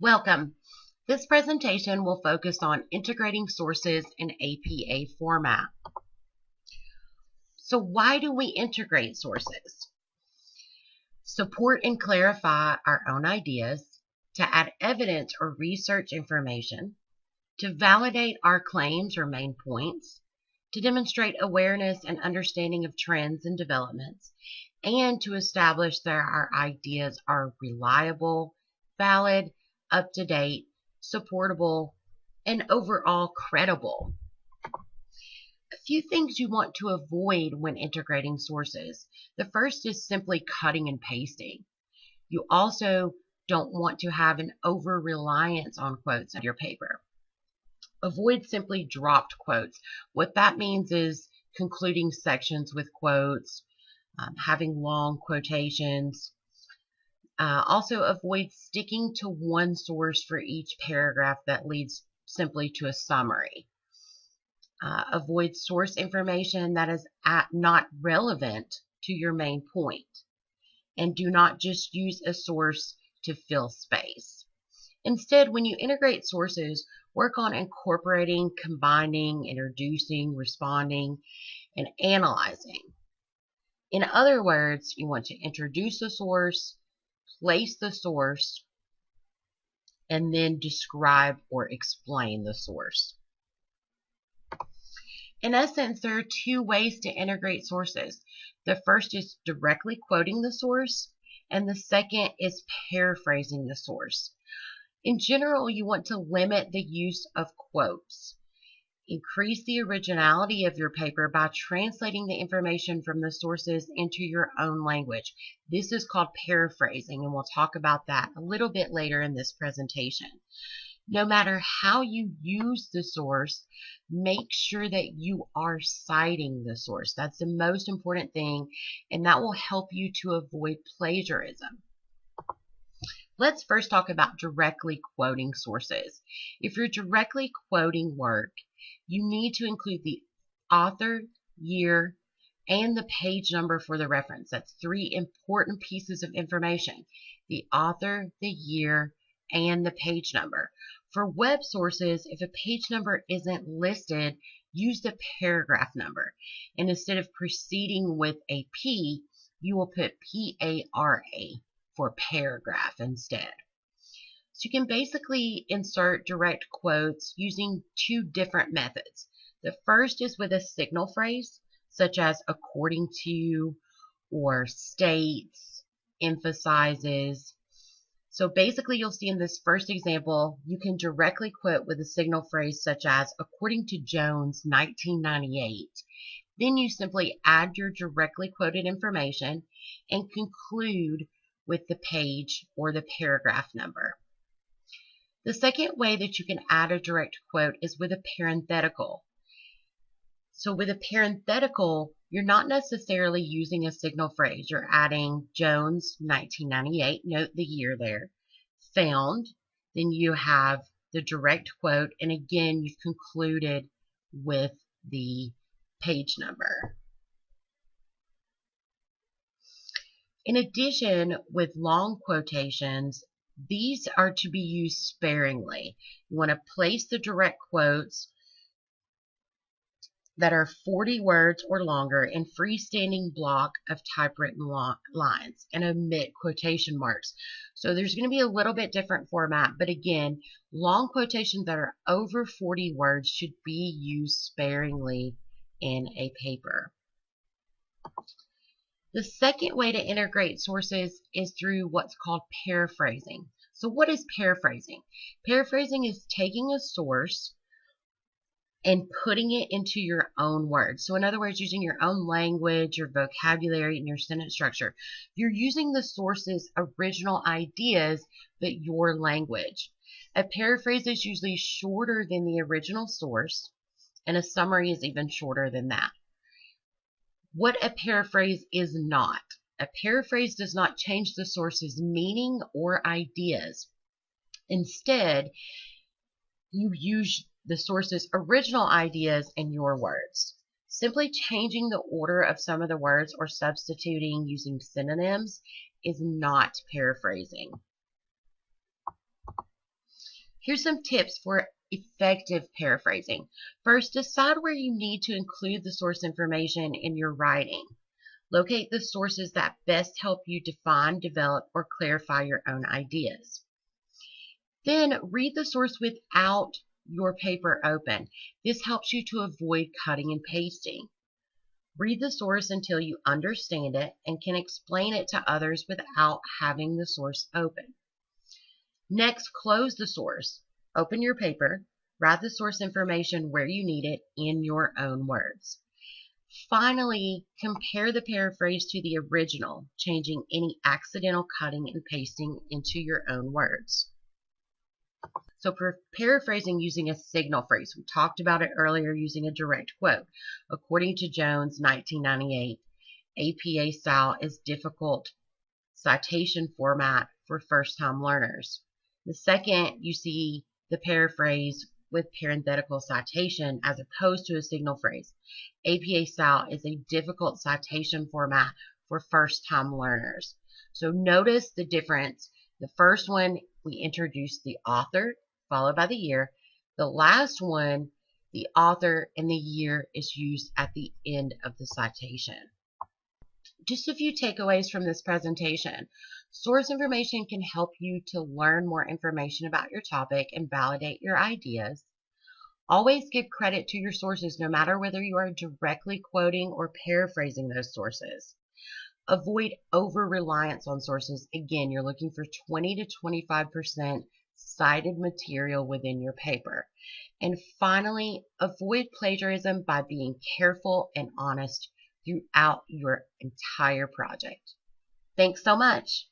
Welcome. This presentation will focus on integrating sources in APA format. So why do we integrate sources? Support and clarify our own ideas, to add evidence or research information, to validate our claims or main points, to demonstrate awareness and understanding of trends and developments, and to establish that our ideas are reliable, valid, up-to-date, supportable, and overall credible. A few things you want to avoid when integrating sources. The first is simply cutting and pasting. You also don't want to have an over-reliance on quotes in your paper. Avoid simply dropped quotes. What that means is concluding sections with quotes, having long quotations. Also avoid sticking to one source for each paragraph that leads simply to a summary. Avoid source information that is not relevant to your main point. And do not just use a source to fill space. Instead, when you integrate sources, work on incorporating, combining, introducing, responding, and analyzing. In other words, you want to introduce a source, place the source, and then describe or explain the source. In essence, there are two ways to integrate sources. The first is directly quoting the source, and the second is paraphrasing the source. In general, you want to limit the use of quotes. Increase the originality of your paper by translating the information from the sources into your own language. This is called paraphrasing, and we'll talk about that a little bit later in this presentation. No matter how you use the source, make sure that you are citing the source. That's the most important thing, and that will help you to avoid plagiarism. Let's first talk about directly quoting sources. If you're directly quoting work, you need to include the author, year, and the page number for the reference. That's three important pieces of information: the author, the year, and the page number. For web sources, if a page number isn't listed, use the paragraph number. And instead of proceeding with a P, you will put P-A-R-A for paragraph instead. So you can basically insert direct quotes using two different methods. The first is with a signal phrase, such as according to, or states, emphasizes. So basically, you'll see in this first example, you can directly quote with a signal phrase such as according to Jones 1998. Then you simply add your directly quoted information and conclude with the page or the paragraph number. The second way that you can add a direct quote is with a parenthetical. So with a parenthetical, you're not necessarily using a signal phrase. You're adding Jones 1998, note the year there, found, then you have the direct quote, and again, you've concluded with the page number. In addition, with long quotations, these are to be used sparingly. You want to place the direct quotes that are 40 words or longer in freestanding block of typewritten lines and omit quotation marks. So there's going to be a little bit different format, but again, long quotations that are over 40 words should be used sparingly in a paper. The second way to integrate sources is through what's called paraphrasing. So what is paraphrasing? Paraphrasing is taking a source and putting it into your own words. So in other words, using your own language, your vocabulary, and your sentence structure. You're using the source's original ideas, but your language. A paraphrase is usually shorter than the original source, and a summary is even shorter than that. What a paraphrase is not. A paraphrase does not change the source's meaning or ideas. Instead, you use the source's original ideas in your words. Simply changing the order of some of the words or substituting using synonyms is not paraphrasing. Here's some tips for effective paraphrasing. First, decide where you need to include the source information in your writing. Locate the sources that best help you define, develop, or clarify your own ideas. Then read the source without your paper open. This helps you to avoid cutting and pasting. Read the source until you understand it and can explain it to others without having the source open. Next, close the source. Open your paper. Write the source information where you need it in your own words. Finally, compare the paraphrase to the original, changing any accidental cutting and pasting into your own words. So for paraphrasing using a signal phrase, we talked about it earlier using a direct quote. According to Jones, 1998, APA style is difficult citation format for first-time learners. The second, you see the paraphrase with parenthetical citation as opposed to a signal phrase. APA style is a difficult citation format for first-time learners. So notice the difference. The first one, we introduced the author, followed by the year. The last one, the author and the year is used at the end of the citation. Just a few takeaways from this presentation. Source information can help you to learn more information about your topic and validate your ideas. Always give credit to your sources, no matter whether you are directly quoting or paraphrasing those sources. Avoid over-reliance on sources. Again, you're looking for 20 to 25% cited material within your paper. And finally, avoid plagiarism by being careful and honest throughout your entire project. Thanks so much.